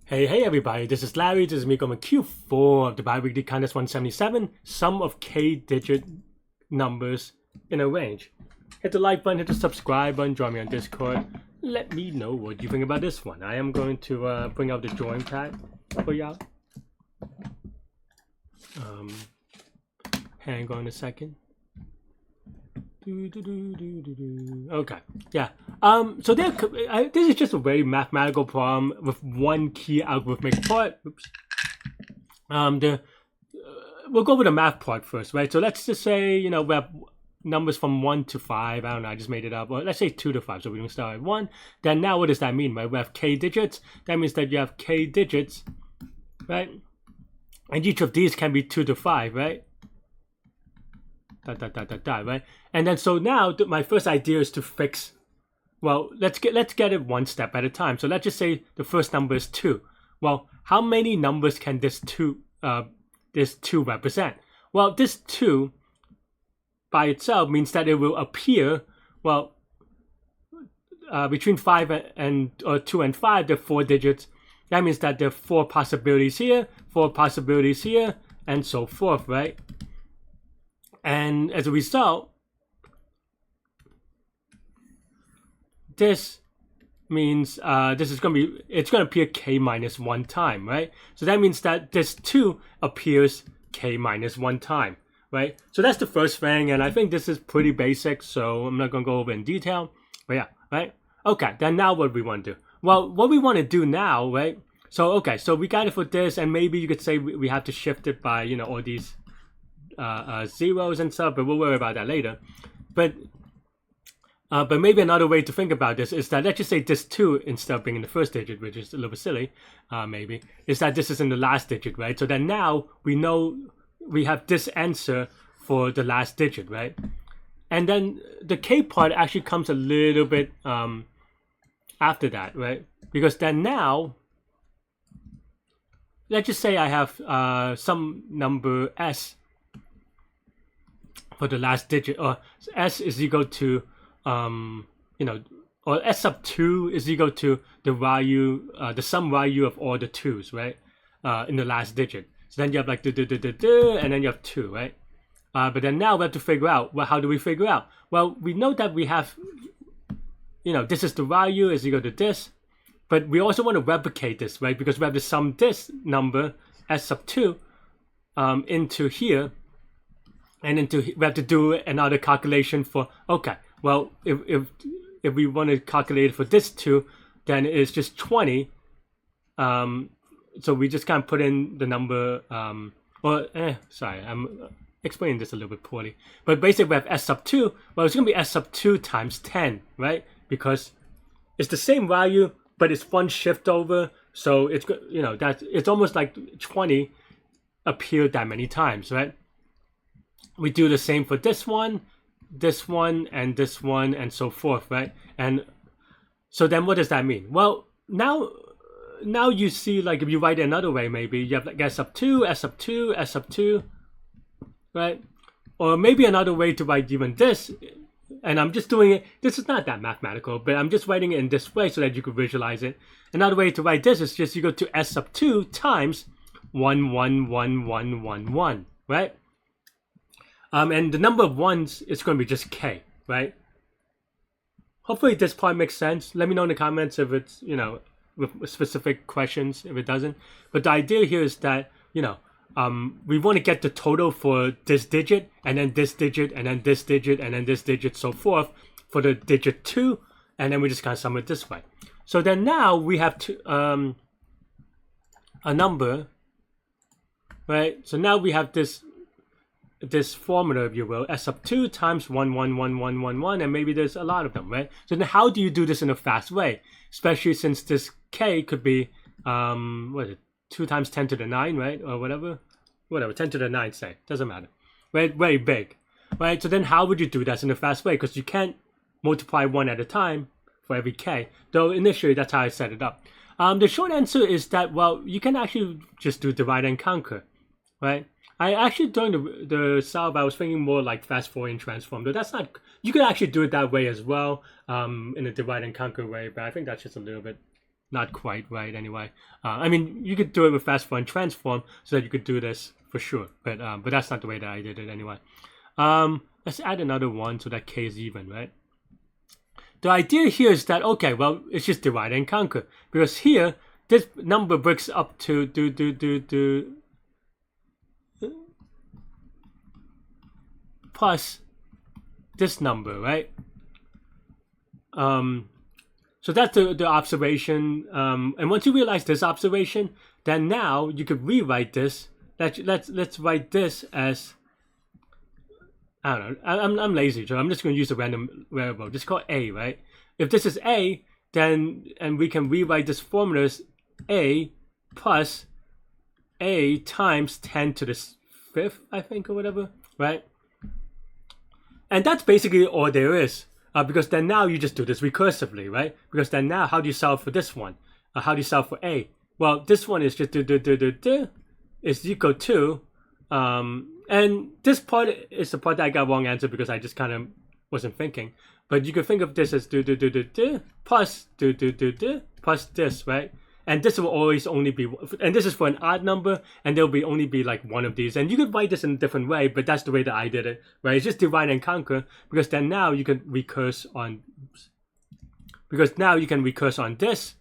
Hey everybody, this is Larry, this is me going Q4 of the bi-weekly Kindness 177, sum of k-digit numbers in a range. Hit the like button, hit the subscribe button, join me on Discord, let me know what you think about this one. I am going to bring out the drawing pad for y'all. Hang on a second. Okay, yeah. So this is just a very mathematical problem with one key algorithmic part. Oops. We'll go with the math part first, right? So let's just say, we have numbers from 1 to 5. I don't know, I just made it up. Or let's say 2 to 5. So we can start at 1. Then now what does that mean, right? We have k digits. That means that you have k digits, right? And each of these can be 2 to 5, right? Right? And then so now my first idea is to fix. Well, let's get it one step at a time. So let's just say the first number is 2. Well, how many numbers can this 2 represent? Well, this 2 by itself means that it will appear, well, between 5 and 2 and 5, there are 4 digits. That means that there are 4 possibilities here, 4 possibilities here, and so forth, right? And as a result, this means it's going to appear k minus 1 time, right? So that means that this 2 appears k minus 1 time, right? So that's the first thing, and I think this is pretty basic, so I'm not going to go over in detail. But yeah, right? Okay, then now what do we want to do? Well, what we want to do now, right? So, okay, so we got it for this, and maybe you could say we have to shift it by, all these zeros and stuff, but we'll worry about that later. But maybe another way to think about this is that let's just say this 2 instead of being in the first digit, which is a little bit silly, maybe, is that this is in the last digit, right? So then now we know we have this answer for the last digit, right? And then the k part actually comes a little bit after that, right? Because then now, let's just say I have some number s for the last digit, or s is equal to or s sub 2 is equal to the value, the sum value of all the 2's, right? In the last digit. So then you have like and then you have 2, right? But then now we have to figure out, well, how do we figure out? Well, we know that we have, this is the value is equal to this, but we also want to replicate this, right? Because we have to sum this number s sub 2 into here. And then we have to do another calculation for, okay, well, if we want to calculate it for this 2, then it's just 20. So we just kind of put in the number, sorry, I'm explaining this a little bit poorly. But basically we have s sub 2, well, it's going to be s sub 2 times 10, right? Because it's the same value, but it's one shift over. So it's, it's almost like 20 appeared that many times, right? We do the same for this one, and this one, and so forth, right? And so then what does that mean? Well, now you see, like, if you write it another way, maybe you have like s sub 2, s sub 2, s sub 2, right? Or maybe another way to write even this, and I'm just doing it, this is not that mathematical, but I'm just writing it in this way so that you could visualize it. Another way to write this is just you go to s sub 2 times 1, 1, 1, 1, 1, 1, right? And the number of 1's is going to be just k, right? Hopefully this part makes sense. Let me know in the comments if it's, with specific questions, if it doesn't. But the idea here is that, we want to get the total for this digit, and then this digit, and then this digit, and then this digit, so forth, for the digit 2, and then we just kind of sum it this way. So then now we have a number, right? So now we have this formula, if you will, s sub 2 times 1, 1, 1, 1, 1, 1, and maybe there's a lot of them, right? So then how do you do this in a fast way? Especially since this k could be, 2 times 10 to the 9, right? Or whatever, 10 to the 9, say, doesn't matter, right? Very big, right? So then how would you do that in a fast way? Because you can't multiply 1 at a time for every k, though initially that's how I set it up. The short answer is that, well, you can actually just do divide and conquer, right? I actually, during the solve, I was thinking more like fast forward and transform, but that's not, you could actually do it that way as well, in a divide and conquer way, but I think that's just a little bit not quite right anyway. I mean, you could do it with fast forward and transform so that you could do this for sure, but that's not the way that I did it anyway. Let's add another one so that k is even, right? The idea here is that, okay, well, it's just divide and conquer, because here this number breaks up to plus this number, right? So that's the observation. And once you realize this observation, then now you could rewrite this. Let's write this as, I don't know. I'm lazy, so I'm just going to use a random variable. Just call a, right? If this is a, then and we can rewrite this formula as a plus a times 10 to the 5th, I think, or whatever, right? And that's basically all there is. Because then now you just do this recursively, right? Because then now, how do you solve for this one? How do you solve for a? Well, this one is just is equal to, and this part is the part that I got wrong answer because I just kind of wasn't thinking. But you could think of this as plus plus this, right? And this will always only be, and this is for an odd number, and there'll be only be like one of these. And you could write this in a different way, but that's the way that I did it, right? It's just divide and conquer, because then now you can recurse on, this,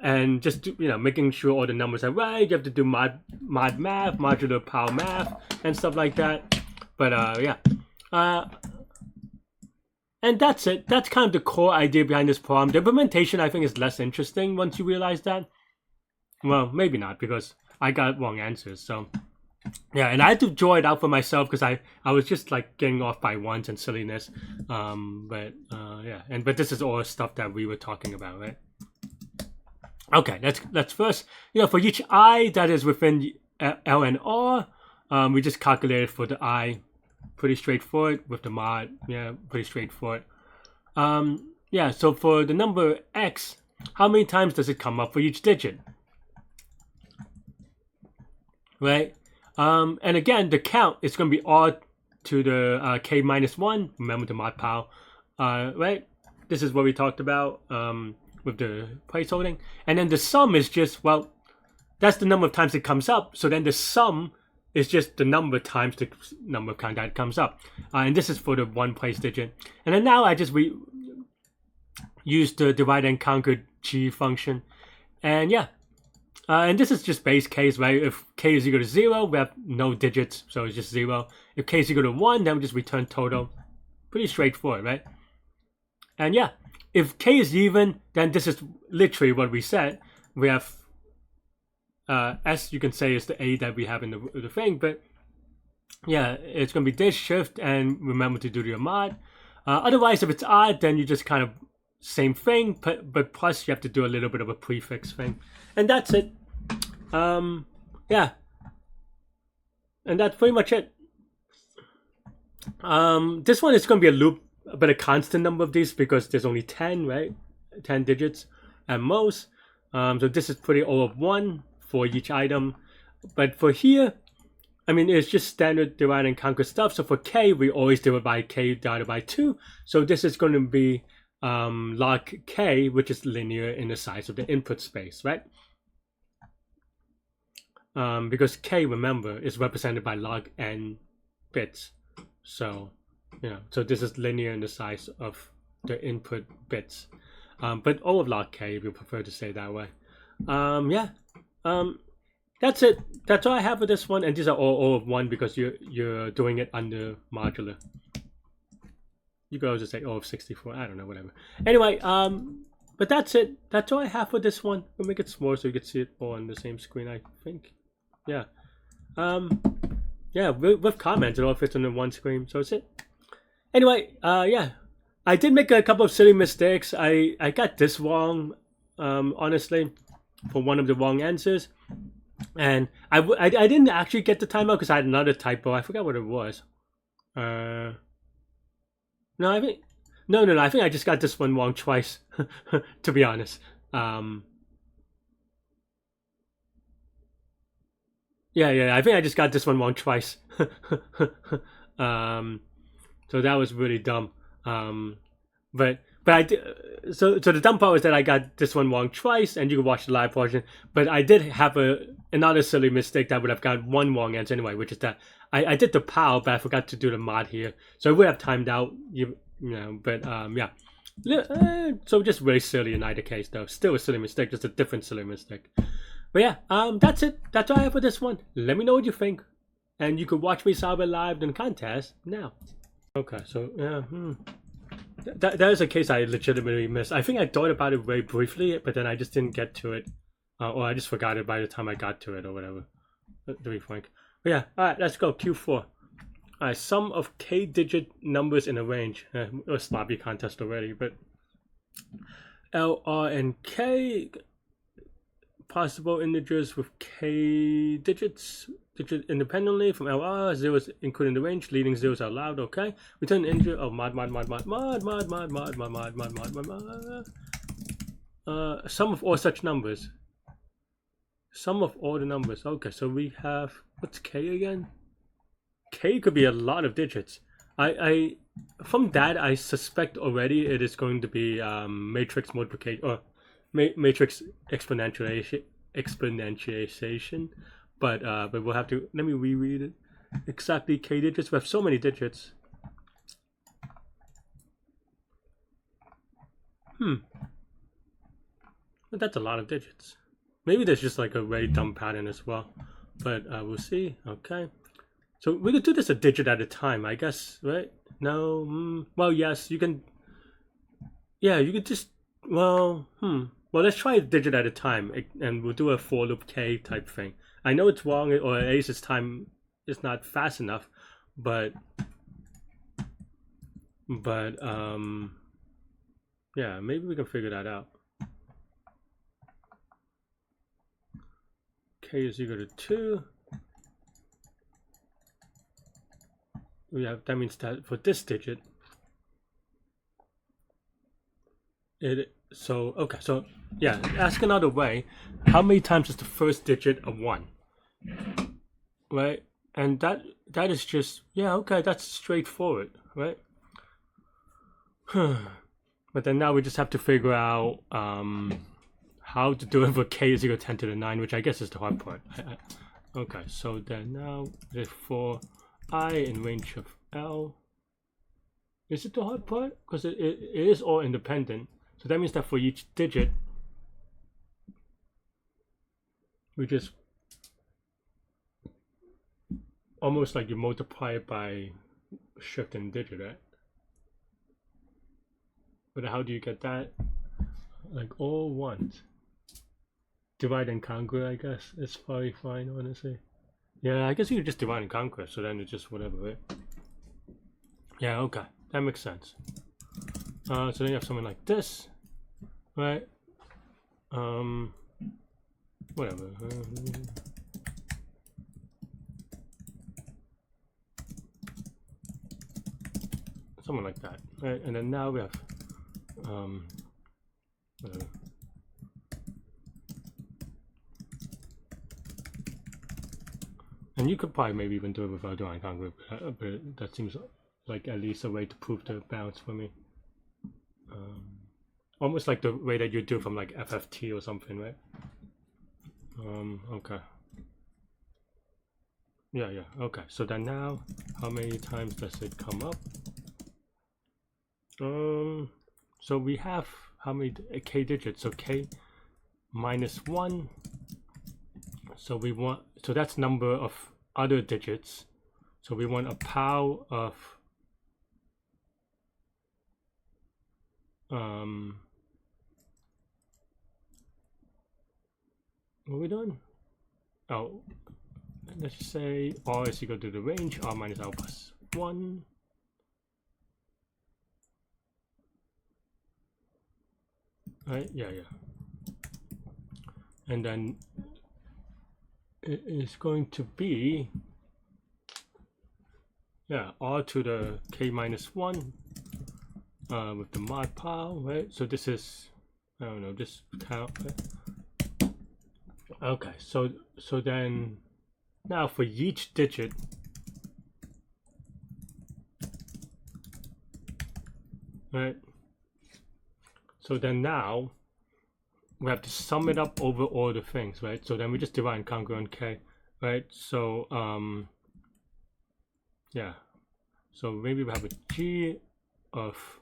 and just making sure all the numbers are right. You have to do mod math, modular power math, and stuff like that. But yeah. And that's it. That's kind of the core idea behind this problem. The implementation, I think, is less interesting once you realize that. Well, maybe not, because I got wrong answers. So, yeah, and I had to draw it out for myself because I was just like getting off by ones and silliness. But yeah, but this is all stuff that we were talking about, right? Okay, let's first, for each I that is within L and R, we just calculated for the I. Pretty straightforward with the mod. Yeah, pretty straightforward. Yeah, so for the number x, how many times does it come up for each digit? Right? And again, the count is going to be R to the k minus 1. Remember the mod power. Right? This is what we talked about with the placeholding. And then the sum is just, well, that's the number of times it comes up. So then the sum is just the number times the number of times that comes up. And this is for the one place digit. And then now I just use the divide and conquer G function. And yeah. And this is just base case, right? If k is equal to 0, we have no digits, so it's just 0. If k is equal to 1, then we just return total. Pretty straightforward, right? And yeah, if k is even, then this is literally what we said. We have S, you can say, is the A that we have in the thing, but yeah, it's going to be this shift, and remember to do your mod. Otherwise, if it's odd, then you just kind of same thing, but plus you have to do a little bit of a prefix thing, and that's it. Yeah, and that's pretty much it. This one is going to be a loop, but a constant number of these because there's only 10, right? 10 digits at most. So this is pretty O of 1 for each item, but for here, I mean, it's just standard divide and conquer stuff. So for k, we always divide by k divided by 2. So this is going to be log k, which is linear in the size of the input space, right? Because k, remember, is represented by log n bits. So, so this is linear in the size of the input bits. But O of log k, if you prefer to say that way. Yeah. That's it. That's all I have for this one, and these are all O of 1 because you're doing it under modular. You could also say O of 64. I don't know, whatever. Anyway, but that's it. That's all I have for this one. We'll make it smaller so you can see it all on the same screen, I think. Yeah. Yeah, with comments, it all fits on the one screen, so that's it. Anyway, yeah. I did make a couple of silly mistakes. I got this wrong, honestly, for one of the wrong answers. And I didn't actually get the timeout because I had another typo. I forgot what it was. No, I think no. I think I just got this one wrong twice. To be honest. Yeah. I think I just got this one wrong twice. So that was really dumb. But But I did, so the dumb part was that I got this one wrong twice, and you can watch the live portion. But I did have another silly mistake that would have got one wrong answer anyway, which is that I did the POW, but I forgot to do the mod here, so it would have timed out. You know, but yeah. So just very silly in either case, though. Still a silly mistake, just a different silly mistake. But yeah, that's it. That's all I have for this one. Let me know what you think, and you can watch me solve it live in the contest now. Okay, so yeah. That is a case I legitimately missed. I think I thought about it very briefly, but then I just didn't get to it. Or I just forgot it by the time I got to it or whatever. To be frank. But yeah, alright, let's go. Q4. Alright, sum of k-digit numbers in a range. It was sloppy contest already, but L, R, and K possible integers with k digits independently from LR, zeros including the range, leading zeros are allowed, okay. Return an integer of mod. Sum of all such numbers. Sum of all the numbers. Okay, so we have, what's K again? K could be a lot of digits. I from that I suspect already it is going to be matrix multiplication or matrix exponentiation. But we'll have to, let me reread it. Exactly k digits. We have so many digits. But that's a lot of digits. Maybe there's just like a very dumb pattern as well. But we'll see. Okay. So we could do this a digit at a time, I guess, right? No. Well, yes, you can. Yeah, you could just. Well, Well, let's try a digit at a time, and we'll do a for loop k type thing. I know it's wrong, or at least its time is not fast enough, but yeah, maybe we can figure that out. K is equal to 2. We have, that means that for this digit, okay, so yeah, ask another way. How many times is the first digit of 1? Right? And that is just, yeah, okay, that's straightforward, right? But then now we just have to figure out how to do it for k is equal to 10 to the 9, which I guess is the hard part. Okay, so then now for I in range of L. Is it the hard part? Because it is all independent. So that means that for each digit, we just almost like you multiply it by shifting digit, right? But how do you get that? Like all ones. Divide and conquer, I guess. It's probably fine, honestly. Yeah, I guess you could just divide and conquer, so then it's just whatever, right? Yeah, okay. That makes sense. So then you have something like this, right? Whatever. Something like that, right? And then now we have whatever. And you could probably maybe even do it without doing conquer, but that seems like at least a way to prove the bounds for me. Almost like the way that you do from like FFT or something, right? Okay. Yeah, okay. So then now, how many times does it come up? So we have how many k digits? So k minus 1. So we want, so that's number of other digits. So we want a POW of what are we doing? Oh, let's just say R is equal to the range, R minus R plus 1. Right, yeah. And then it is going to be, yeah, R to the k minus 1 with the mod POW, right? So this is, I don't know, just count. Right? Okay, so then now for each digit, right? So then now we have to sum it up over all the things, right? So then we just divide and conquer on k, right? So yeah, so maybe we have a g of,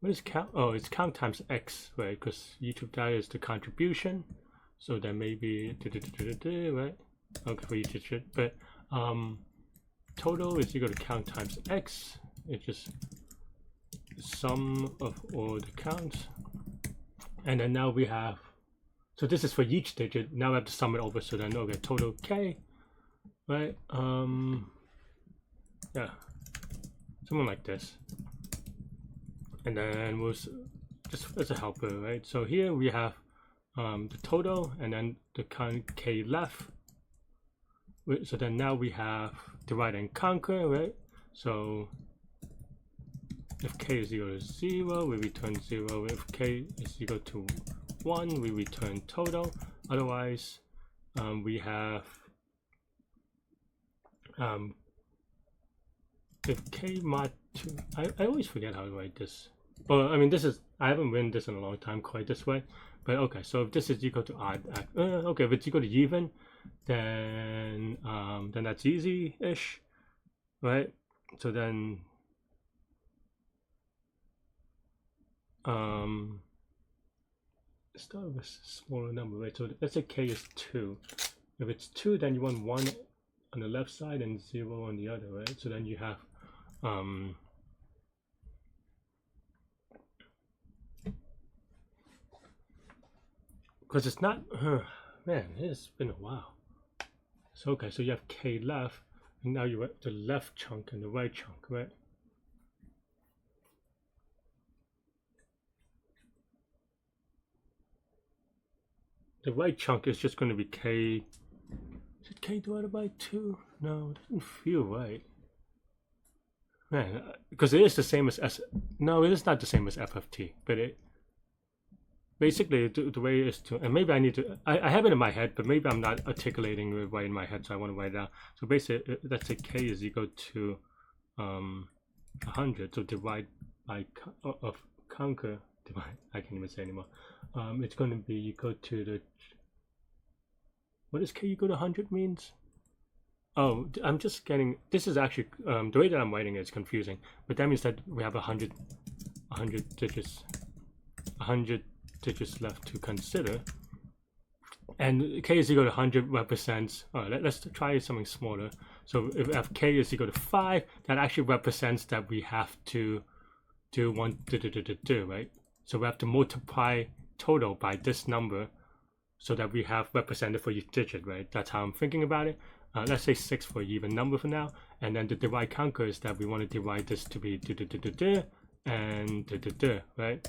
what is count? Oh, it's count times x, right? Because each of that is the contribution. So then maybe right? Okay, for each of it, but total is equal to count times x. It's just sum of all the counts. And then now we have, so this is for each digit. Now we have to sum it over. So then, okay, total k, right? Yeah, something like this. And then we'll just as a helper, right? So here we have the total and then the count k left. So then now we have divide and conquer, right? So if k is equal to 0, we return 0. If k is equal to 1, we return total. Otherwise, we have if k mod 2, I always forget how to write this. Well, I mean, this is, I haven't written this in a long time quite this way. But okay, so if this is equal to odd, okay, if it's equal to even, then that's easy-ish, right? So then start with a smaller number, right? So let's say k is 2. If it's 2, then you want 1 on the left side and 0 on the other, right? So then you have because it's not, man, it's been a while. So okay, so you have k left, and now you have the left chunk and the right chunk, right? The right chunk is just going to be k. Is it k divided by 2? No, it doesn't feel right. Man, because it is the same as S. No, it is not the same as FFT, but it basically the way it is to, and maybe I need to, I have it in my head, but maybe I'm not articulating it right in my head, so I want to write it down. So basically, let's say k is equal to 100, so divide by conquer, divide, I can't even say anymore. It's going to be equal to the, what does k equal to 100 means? Oh, I'm just getting, this is actually, the way that I'm writing it is confusing, but that means that we have 100 digits, 100 digits left to consider, and k is equal to 100 represents, let's try something smaller. So if k is equal to 5, that actually represents that we have to do one, right? So we have to multiply total by this number so that we have represented for each digit, right? That's how I'm thinking about it. Let's say 6 for even number for now, and then the divide conquer is that we want to divide this to be and right?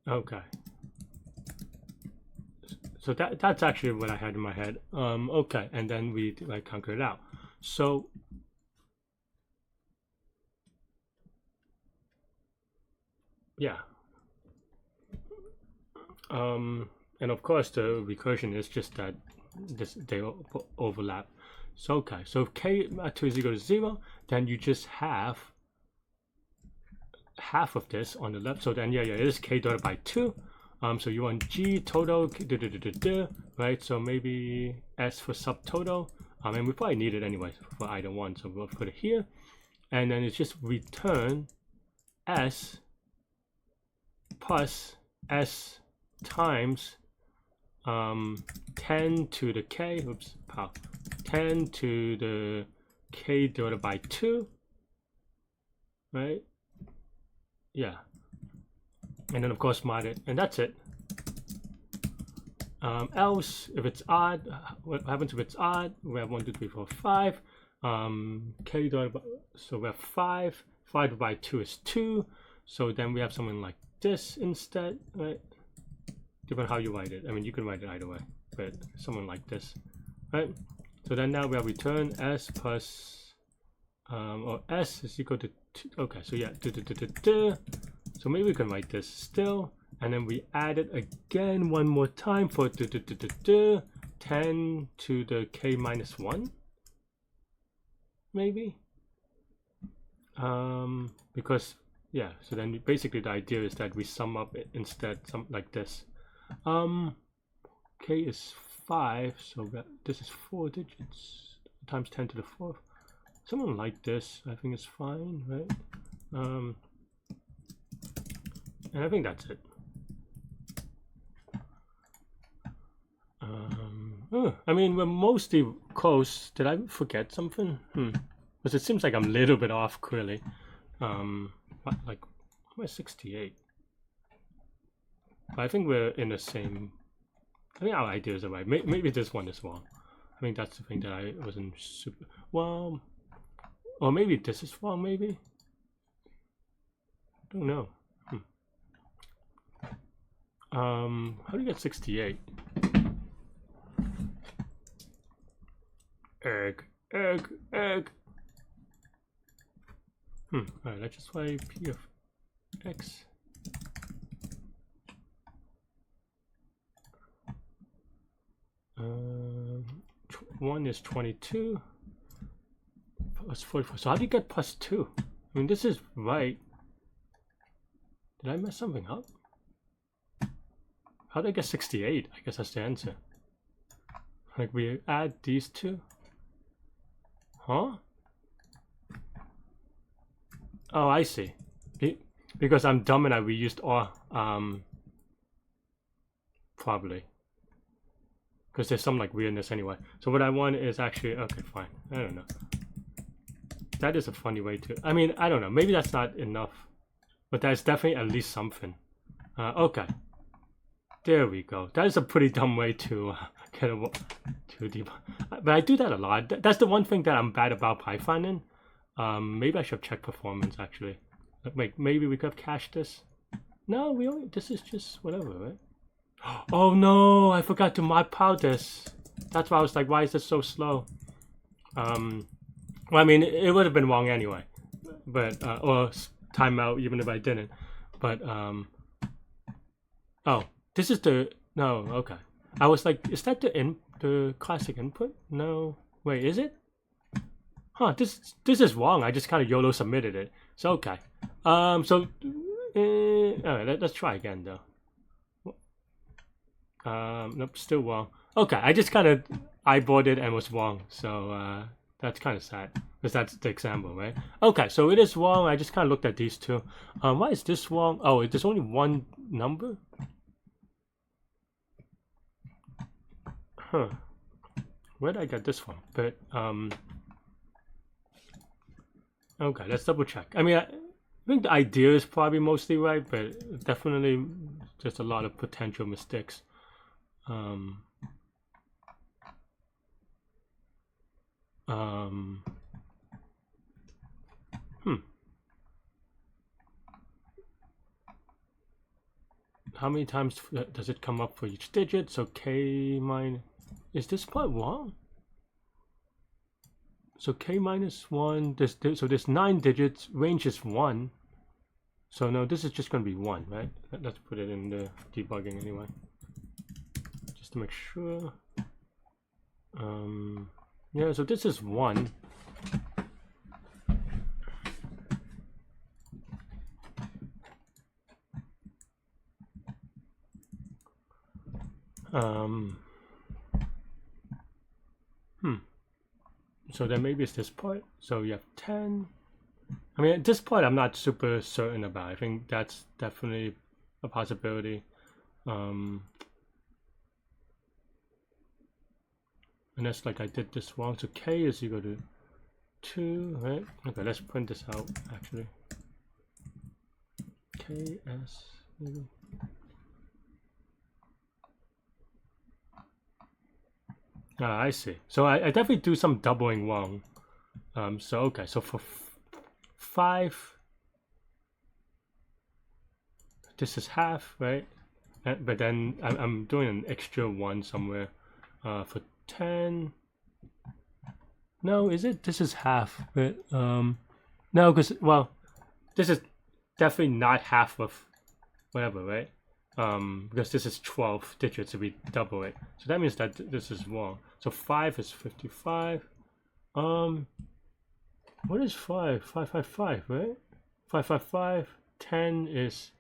Okay. So that's actually what I had in my head. Okay, and then we divide conquer it out. So yeah. And of course the recursion is just that they overlap. So okay, so if k at 2 is equal to 0, then you just have half of this on the left. So then yeah, it is k divided by 2. So you want g total, right? So maybe s for subtotal. And we probably need it anyway for either one, so we'll put it here. And then it's just return s plus s times 10 to the k, oops, 10 to the k divided by 2, right? Yeah. And then of course mod it, and that's it. Else, if it's odd, what happens if it's odd? We have 1, 2, 3, 4, 5. K divided by, so we have 5. 5 divided by 2 is 2. So then we have something like this instead, right? Depending on how you write it. I mean, you can write it either way, but something like this, right? So then now we have return s plus, or s is equal to 2. Okay, so yeah, so maybe we can write this still, and then we add it again one more time for 10 to the k minus 1, maybe. Because yeah, so then basically the idea is that we sum up it instead, something like this. K is 5, so this is 4 digits times 10 to the 4th. Something like this, I think is fine, right? And I think that's it. I mean, we're mostly close. Did I forget something? Because it seems like I'm a little bit off, clearly. Like, I'm at 68. But I think we're in the same. I think our ideas are right. Maybe this one is wrong. I think that's the thing that I wasn't super well. Or maybe this is wrong. Maybe. I don't know. How do you get 68? Egg. Alright, let's just try p of x. One is 22 plus 44. So how do you get plus 2? I mean, this is right. Did I mess something up? How did I get 68? I guess that's the answer. Like, we add these two. Huh? Oh, I see. Because I'm dumb and I reused or probably. Because there's some like weirdness anyway. So what I want is actually, okay, fine. I don't know. That is a funny way to, I mean, I don't know. Maybe that's not enough. But that's definitely at least something. Okay. There we go. That is a pretty dumb way to get a to debug. But I do that a lot. That's the one thing that I'm bad about Python in. Maybe I should have checked performance actually. Wait, maybe we could have cached this. No, we only. This is just whatever, right? Oh no! I forgot to map out this. That's why I was like, why is this so slow? Well, I mean, it would have been wrong anyway. But or timeout even if I didn't. But oh. This is the no, okay. I was like, is that the classic input? No, wait, is it? Huh, this is wrong. I just kind of YOLO submitted it. So okay. So alright, let's try again though. Nope, still wrong. Okay, I just kind of eyeballed it and was wrong. So that's kind of sad because that's the example, right? Okay, so it is wrong. I just kind of looked at these two. Why is this wrong? Oh, there's only one number. Huh. Where did I get this from? But okay, let's double check. I mean, I think the idea is probably mostly right, but definitely just a lot of potential mistakes. How many times does it come up for each digit? So k minus. Is this part wrong? So k minus 1, so there's 9 digits, range is 1. So no, this is just going to be 1, right? Let's put it in the debugging anyway. Just to make sure. Yeah, so this is 1. So then maybe it's this part. So you have 10. I mean, at this point, I'm not super certain about. I think that's definitely a possibility. Unless like I did this wrong. So k is equal to 2, right? Okay, let's print this out actually. Ks maybe. I see. So I definitely do some doubling wrong. So okay, so for 5, this is half, right? But then I'm doing an extra 1 somewhere. For 10, no, is it? This is half, but no, because well, this is definitely not half of whatever, right? Because this is 12 digits if we double it. So that means that this is wrong. So 5 is 55. What is 5? 555, right? 555, 10 is...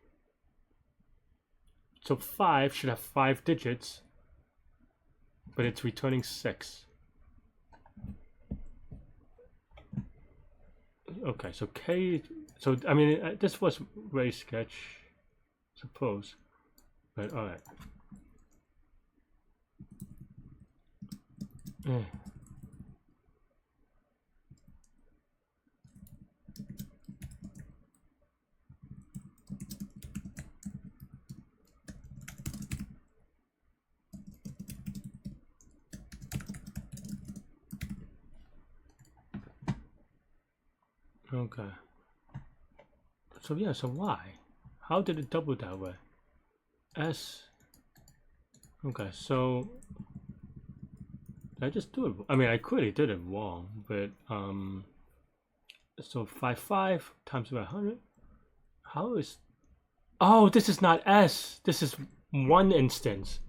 So 5 should have 5 digits, but it's returning 6. Okay, so K... So, I mean, this was very sketch, suppose. But, alright. Okay. So yeah, so why? How did it double that way? S. Okay, so did I just do it? I mean, I clearly did it wrong, but so 55 times by 100. How is? Oh, this is not S. This is one instance.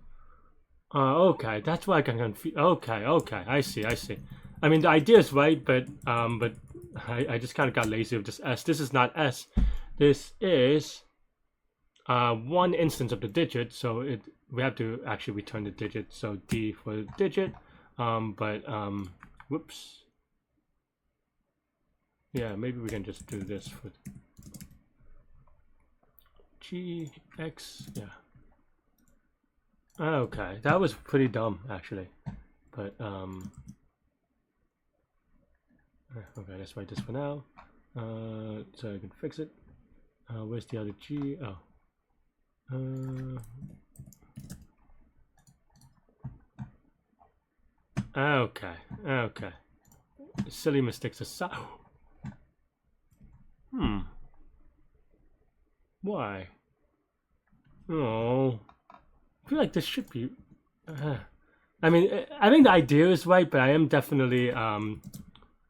Okay, that's why I can confuse. Okay, I see. I mean, the idea is right, but I just kind of got lazy with this S. This is not S. This is one instance of the digit, so we have to actually return the digit. So D for the digit, whoops. Yeah, maybe we can just do this for G X. Yeah. Okay, that was pretty dumb actually, but okay, let's write this for now, so I can fix it. Where's the other G? Oh. Okay. Silly mistakes aside. Why? Oh. I feel like this should be... I mean, I think the idea is right, but I am definitely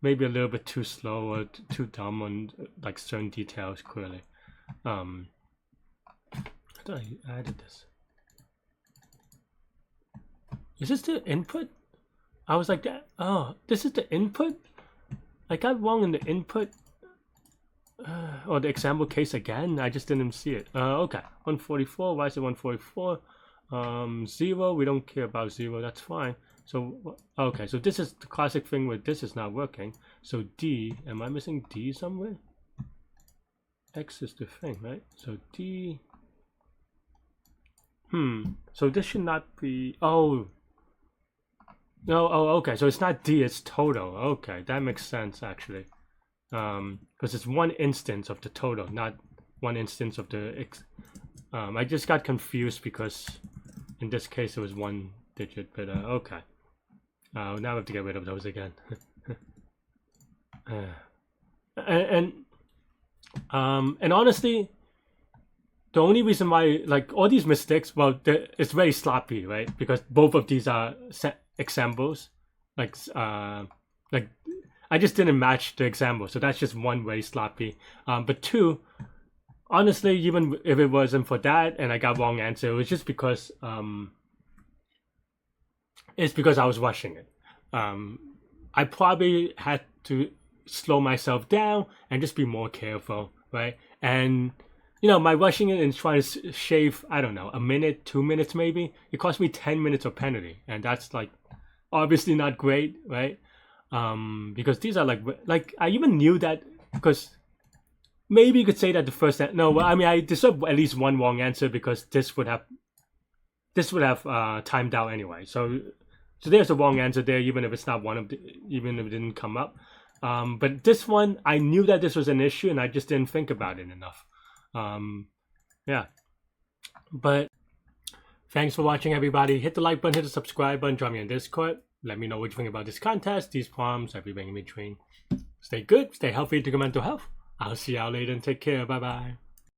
maybe a little bit too slow or too dumb on like certain details, clearly. I thought I added this. Is this the input? I was like, oh, this is the input? I got wrong in the input. Or the example case again? I just didn't see it. Okay, 144. Why is it 144? 0, we don't care about 0, that's fine. So, okay, so this is the classic thing where this is not working. So D, am I missing D somewhere? X is the thing, right? So D, so this should not be, oh, no, okay, so it's not D, it's total. Okay, that makes sense actually. Because it's one instance of the total, not one instance of the X. I just got confused because in this case it was one digit, but okay. Now we have to get rid of those again. And honestly, the only reason why, like, all these mistakes, well, it's very sloppy, right? Because both of these are examples. Like I just didn't match the example, so that's just one very sloppy. But two, honestly, even if it wasn't for that and I got wrong answer, it was just because it's because I was rushing it. I probably had to slow myself down and just be more careful, right? And you know, my rushing it and trying to shave, I don't know, a minute, 2 minutes maybe, it cost me 10 minutes of penalty, and that's like obviously not great, right? Because these are like I even knew that, because maybe you could say that the first no, I mean, I deserve at least one wrong answer because this would have timed out anyway. So there's a wrong answer there, even if it's not one of the, even if it didn't come up. But this one, I knew that this was an issue, and I just didn't think about it enough. Yeah. But thanks for watching, everybody. Hit the like button, hit the subscribe button, join me on Discord. Let me know what you think about this contest, these problems, everything in between. Stay good, stay healthy, take your mental health. I'll see y'all later and take care. Bye bye.